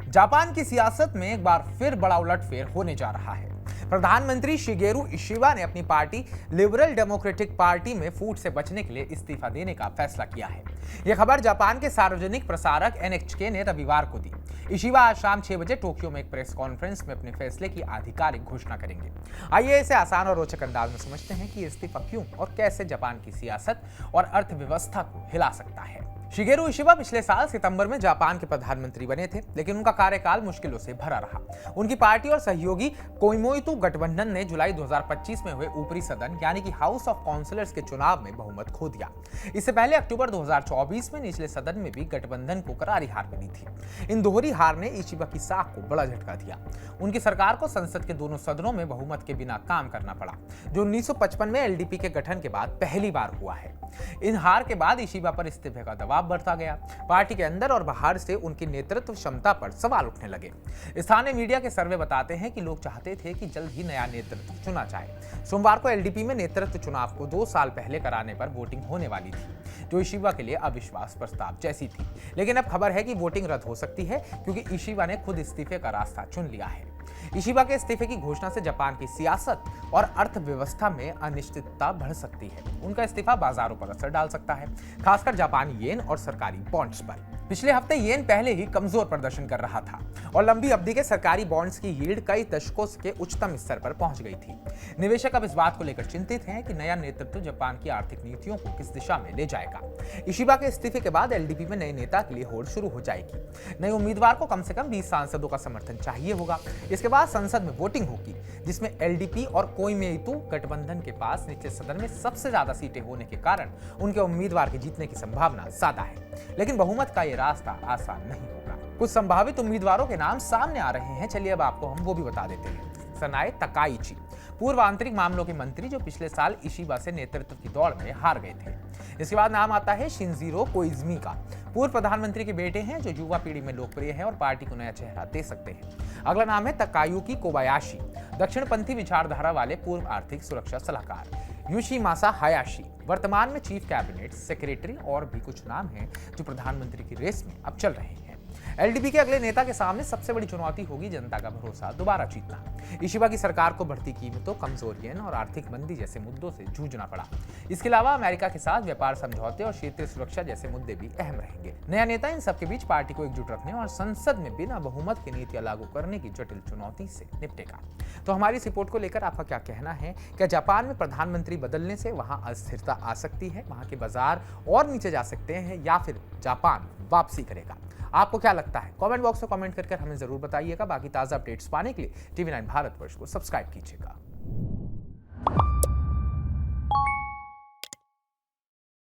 Japan की सियासत में एक बार फिर बड़ा उलटफेर होने जा रहा है। प्रधानमंत्री शिगेरू इशिबा ने अपनी पार्टी लिबरल डेमोक्रेटिक पार्टी में फूट से बचने के लिए इस्तीफा देने का फैसला किया है। यह खबर जापान के सार्वजनिक प्रसारक एनएचके ने रविवार को दी। इशिबा आज शाम 6 बजे टोक्यो में एक प्रेस कॉन्फ्रेंस में अपने फैसले की आधिकारिक घोषणा करेंगे। आइए इसे आसान और रोचक अंदाज में समझते हैं कि इस्तीफा क्यों और कैसे जापान की सियासत और अर्थव्यवस्था को हिला सकता है। शिगेरू इशिबा पिछले साल सितंबर में जापान के प्रधानमंत्री बने थे, लेकिन उनका कार्यकाल मुश्किलों से भरा रहा। उनकी पार्टी और सहयोगी कोइमोइतु गठबंधन ने जुलाई 2025 में हुए ऊपरी सदन यानी कि हाउस ऑफ काउंसिलर्स के चुनाव में बहुमत खो दिया। इससे पहले अक्टूबर 2024 में निचले सदन में भी गठबंधन को करारी हार मिली थी। इन दोहरी हार ने इशिबा की साख को बड़ा झटका दिया। उनकी सरकार को संसद के दोनों सदनों में बहुमत के बिना काम करना पड़ा, जो 1955 में एलडीपी के गठन के बाद पहली बार हुआ है। इन हार के बाद इशिबा पर इस्तीफे का दबाव बढ़ता गया। पार्टी के अंदर और बाहर से उनकी नेतृत्व क्षमता पर सवाल उठने लगे। स्थानीय मीडिया के सर्वे बताते हैं कि लोग चाहते थे कि जल्द ही नया नेतृत्व चुना जाए। सोमवार को एलडीपी में नेतृत्व चुनाव को 2 साल पहले कराने पर वोटिंग होने वाली थी, जो इशिबा के लिए अविश्वास प्रस्ताव जैसी थी। लेकिन अब खबर है कि वोटिंग रद्द हो सकती है, क्योंकि इशिबा ने खुद इस्तीफे का रास्ता चुन लिया है। इशिबा के इस्तीफे की घोषणा से जापान की सियासत और अर्थव्यवस्था में अनिश्चितता बढ़ सकती है। उनका इस्तीफा बाजारों पर असर डाल सकता है, खासकर जापानी येन और सरकारी बॉन्ड्स पर। पिछले हफ्ते येन पहले ही कमजोर प्रदर्शन कर रहा था और लंबी अवधि के सरकारी बॉन्ड्स की यील्ड कई दशकों के उच्चतम स्तर पर पहुंच गई थी। निवेशक अब इस बात को लेकर चिंतित हैं कि नया नेतृत्व जापान की आर्थिक नीतियों को किस दिशा में ले जाएगा। इशिबा के इस्तीफे के बाद एलडीपी में नए नेता के लिए होड़ शुरू हो जाएगी। नए उम्मीदवार को कम से कम 20 सांसदों का समर्थन चाहिए होगा। इसके बाद संसद में वोटिंग होगी, जिसमें एलडीपी और कोइमेइतु गठबंधन के पास निचले सदन में सबसे ज्यादा सीटें होने के कारण उनके उम्मीदवार के जीतने की संभावना ज्यादा है। लेकिन बहुमत का यह रास्ता आसान नहीं होगा। कुछ संभावित उम्मीदवारों के नाम सामने आ रहे हैं। चलिए अब आपको हम वो भी बता देते हैं। सनाए तकाइची, पूर्व आंतरिक मामलों के मंत्री, जो पिछले साल इशिबा से नेतृत्व की दौड़ में हार गए थे। इसके बाद नाम आता है शिनजीरो कोइजुमी का। पूर्व प्रधानमंत्री के बेटे हैं, जो युवा पीढ़ी में लोकप्रिय है और पार्टी को नया चेहरा दे सकते हैं। अगला नाम है तकायुकी कोबायाशी, दक्षिणपंथी विचारधारा वाले पूर्व आर्थिक सुरक्षा सलाहकार। योशिमासा हायाशी, वर्तमान में चीफ कैबिनेट सेक्रेटरी। और भी कुछ नाम हैं जो प्रधानमंत्री की रेस में अब चल रहे हैं। एलडीपी के अगले नेता के सामने सबसे बड़ी चुनौती होगी जनता का भरोसा दोबारा जीतना। इशिबा की सरकार को बढ़ती कीमतों, कमजोर येन और आर्थिक मंदी जैसे मुद्दों से जूझना पड़ा। इसके अलावा अमेरिका के साथ व्यापार समझौते और क्षेत्रीय सुरक्षा जैसे मुद्दे भी अहम रहेंगे। नया नेता इन सबके बीच पार्टी को एकजुट रखने और संसद में बिना बहुमत की नीतियां लागू करने की जटिल चुनौती से निपटेगा। तो हमारी इस रिपोर्ट को लेकर आपका क्या कहना है? क्या जापान में प्रधानमंत्री बदलने से वहां अस्थिरता आ सकती है, वहां के बाजार और नीचे जा सकते हैं, या फिर जापान वापसी करेगा? आपको क्या लगता है? कमेंट बॉक्स में कमेंट करके हमें जरूर बताइएगा। बाकी ताजा अपडेट्स पाने के लिए TV9 भारतवर्ष को सब्सक्राइब कीजिएगा।